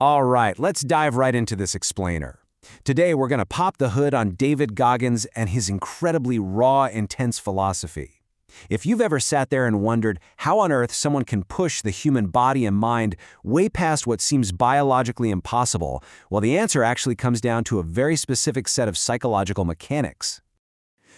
All right, let's dive right into this explainer. Today, we're going to pop the hood on David Goggins and his incredibly raw, intense philosophy. If you've ever sat there and wondered how on earth someone can push the human body and mind way past what seems biologically impossible, well, the answer actually comes down to a very specific set of psychological mechanics.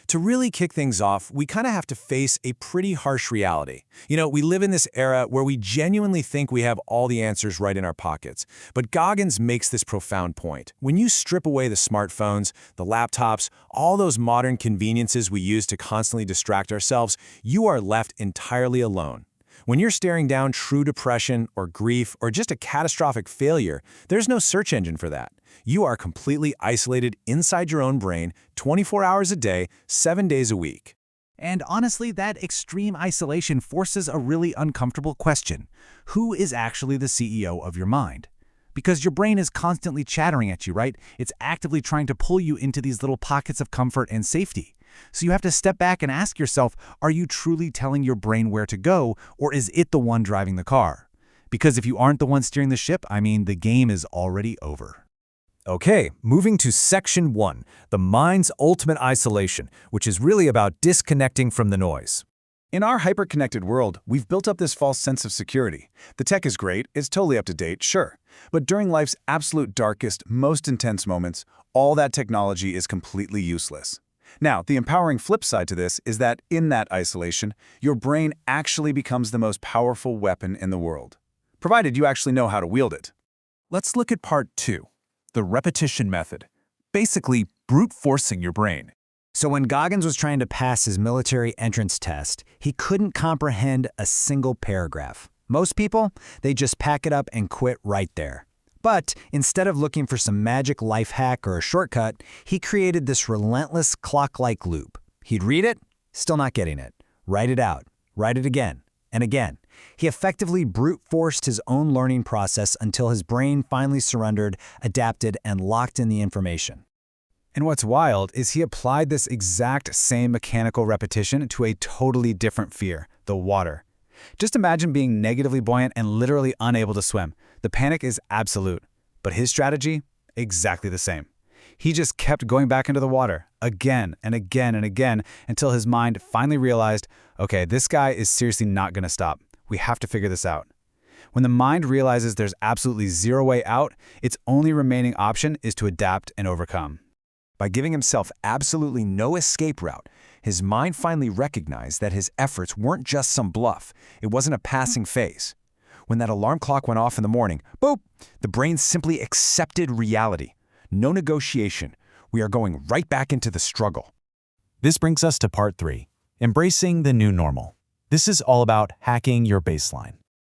To really kick things off, we kind of have to face a pretty harsh reality. We live in this era where we genuinely think we have all the answers right in our pockets. But Goggins makes this profound point. When you strip away the smartphones, the laptops, all those modern conveniences we use to constantly distract ourselves, you are left entirely alone. When you're staring down true depression or grief or just a catastrophic failure, there's no search engine for that. You are completely isolated inside your own brain, 24 hours a day, 7 days a week. And honestly, that extreme isolation forces a really uncomfortable question. Who is actually the CEO of your mind? Because your brain is constantly chattering at you, right? It's actively trying to pull you into these little pockets of comfort and safety. So you have to step back and ask yourself, are you truly telling your brain where to go, or is it the one driving the car? Because if you aren't the one steering the ship, the game is already over. Okay, moving to Section 1, the mind's ultimate isolation, which is really about disconnecting from the noise. In our hyper-connected world, we've built up this false sense of security. The tech is great, it's totally up to date, sure. But during life's absolute darkest, most intense moments, all that technology is completely useless. Now, the empowering flip side to this is that in that isolation, your brain actually becomes the most powerful weapon in the world, provided you actually know how to wield it. Let's look at Part 2, the repetition method, basically brute forcing your brain. So when Goggins was trying to pass his military entrance test, he couldn't comprehend a single paragraph. Most people, they just pack it up and quit right there. But instead of looking for some magic life hack or a shortcut, he created this relentless clock-like loop. He'd read it, still not getting it. Write it out, write it again, and again. He effectively brute-forced his own learning process until his brain finally surrendered, adapted, and locked in the information. And what's wild is he applied this exact same mechanical repetition to a totally different fear, the water. Just imagine being negatively buoyant and literally unable to swim. The panic is absolute. But his strategy? Exactly the same. He just kept going back into the water, again and again and again, until his mind finally realized, okay, this guy is seriously not going to stop. We have to figure this out. When the mind realizes there's absolutely zero way out, its only remaining option is to adapt and overcome. By giving himself absolutely no escape route, his mind finally recognized that his efforts weren't just some bluff. It wasn't a passing phase. When that alarm clock went off in the morning, boop, the brain simply accepted reality. No negotiation. We are going right back into the struggle. This brings us to Part 3, embracing the new normal. This is all about hacking your baseline.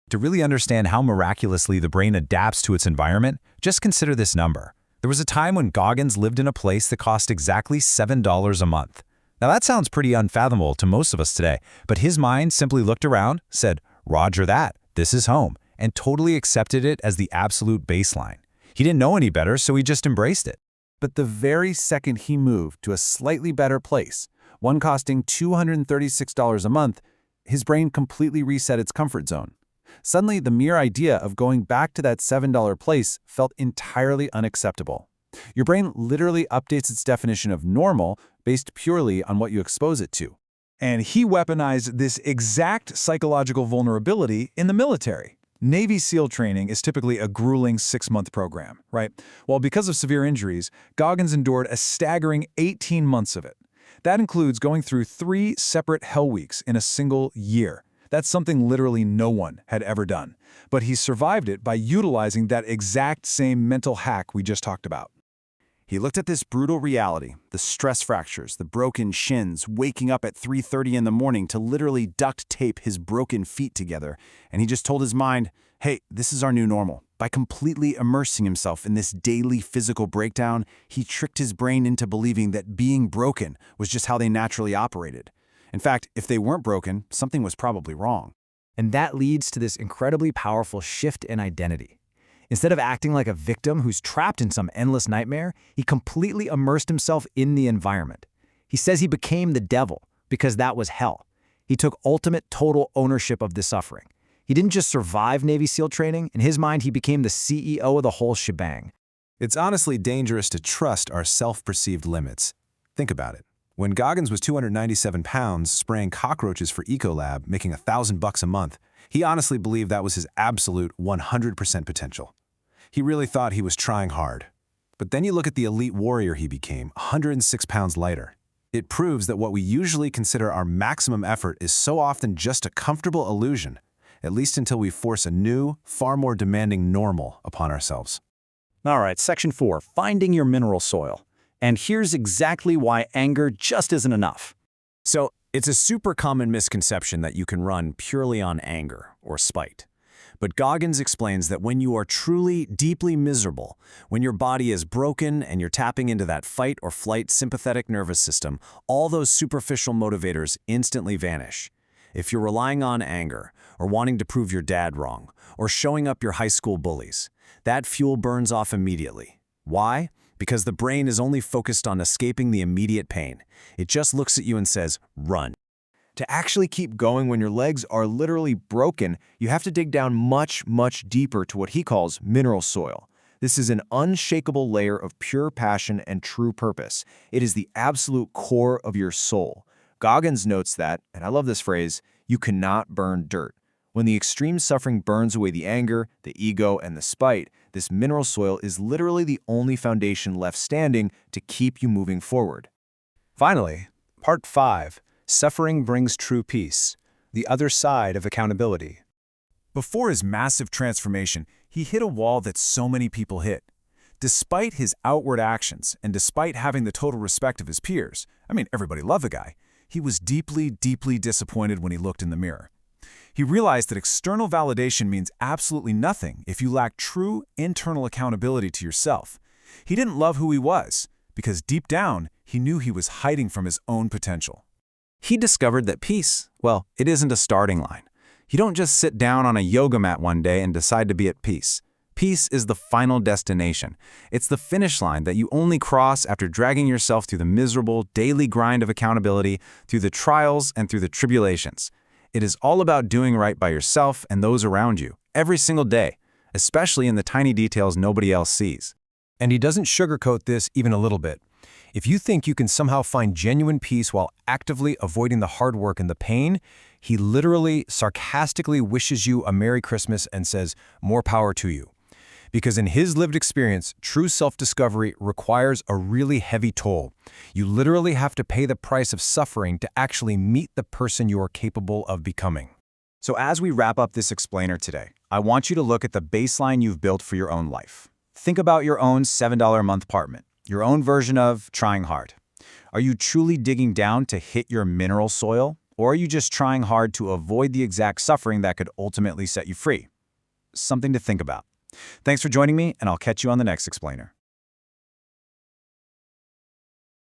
To really understand how miraculously the brain adapts to its environment, just consider this number. There was a time when Goggins lived in a place that cost exactly $7 a month. Now that sounds pretty unfathomable to most of us today, but his mind simply looked around, said, "Roger that, this is home," and totally accepted it as the absolute baseline. He didn't know any better, so he just embraced it. But the very second he moved to a slightly better place, one costing $236 a month, his brain completely reset its comfort zone. Suddenly, the mere idea of going back to that $7 place felt entirely unacceptable. Your brain literally updates its definition of normal based purely on what you expose it to. And he weaponized this exact psychological vulnerability in the military. Navy SEAL training is typically a grueling 6-month program, right? Well, because of severe injuries, Goggins endured a staggering 18 months of it. That includes going through 3 separate hell weeks in a single year. That's something literally no one had ever done. But he survived it by utilizing that exact same mental hack we just talked about. He looked at this brutal reality, the stress fractures, the broken shins, waking up at 3:30 in the morning to literally duct tape his broken feet together, and he just told his mind, hey, this is our new normal. By completely immersing himself in this daily physical breakdown, he tricked his brain into believing that being broken was just how they naturally operated. In fact, if they weren't broken, something was probably wrong. And that leads to this incredibly powerful shift in identity. Instead of acting like a victim who's trapped in some endless nightmare, he completely immersed himself in the environment. He says he became the devil because that was hell. He took ultimate total ownership of the suffering. He didn't just survive Navy SEAL training. In his mind, he became the CEO of the whole shebang. It's honestly dangerous to trust our self-perceived limits. Think about it. When Goggins was 297 pounds, spraying cockroaches for Ecolab, making $1,000 a month, he honestly believed that was his absolute 100% potential. He really thought he was trying hard. But then you look at the elite warrior he became, 106 pounds lighter. It proves that what we usually consider our maximum effort is so often just a comfortable illusion, at least until we force a new, far more demanding normal upon ourselves. All right, Section 4, finding your mineral soil. And here's exactly why anger just isn't enough. So, it's a super common misconception that you can run purely on anger or spite. But Goggins explains that when you are truly, deeply miserable, when your body is broken and you're tapping into that fight or flight sympathetic nervous system, all those superficial motivators instantly vanish. If you're relying on anger, or wanting to prove your dad wrong, or showing up your high school bullies, that fuel burns off immediately. Why? Because the brain is only focused on escaping the immediate pain. It just looks at you and says, run. To actually keep going when your legs are literally broken, you have to dig down much, much deeper to what he calls mineral soil. This is an unshakable layer of pure passion and true purpose. It is the absolute core of your soul. Goggins notes that, and I love this phrase, you cannot burn dirt. When the extreme suffering burns away the anger, the ego, and the spite, this mineral soil is literally the only foundation left standing to keep you moving forward. Finally, Part 5. Suffering brings true peace, the other side of accountability. Before his massive transformation, he hit a wall that so many people hit. Despite his outward actions, and despite having the total respect of his peers, everybody loved the guy, he was deeply, deeply disappointed when he looked in the mirror. He realized that external validation means absolutely nothing if you lack true internal accountability to yourself. He didn't love who he was, because deep down, he knew he was hiding from his own potential. He discovered that peace, well, it isn't a starting line. You don't just sit down on a yoga mat one day and decide to be at peace. Peace is the final destination. It's the finish line that you only cross after dragging yourself through the miserable daily grind of accountability, through the trials and through the tribulations. It is all about doing right by yourself and those around you, every single day, especially in the tiny details nobody else sees. And he doesn't sugarcoat this even a little bit. If you think you can somehow find genuine peace while actively avoiding the hard work and the pain, he literally, sarcastically wishes you a Merry Christmas and says, more power to you. Because in his lived experience, true self-discovery requires a really heavy toll. You literally have to pay the price of suffering to actually meet the person you are capable of becoming. So as we wrap up this explainer today, I want you to look at the baseline you've built for your own life. Think about your own $7 a month apartment, your own version of trying hard. Are you truly digging down to hit your mineral soil, or are you just trying hard to avoid the exact suffering that could ultimately set you free? Something to think about. Thanks for joining me, and I'll catch you on the next explainer.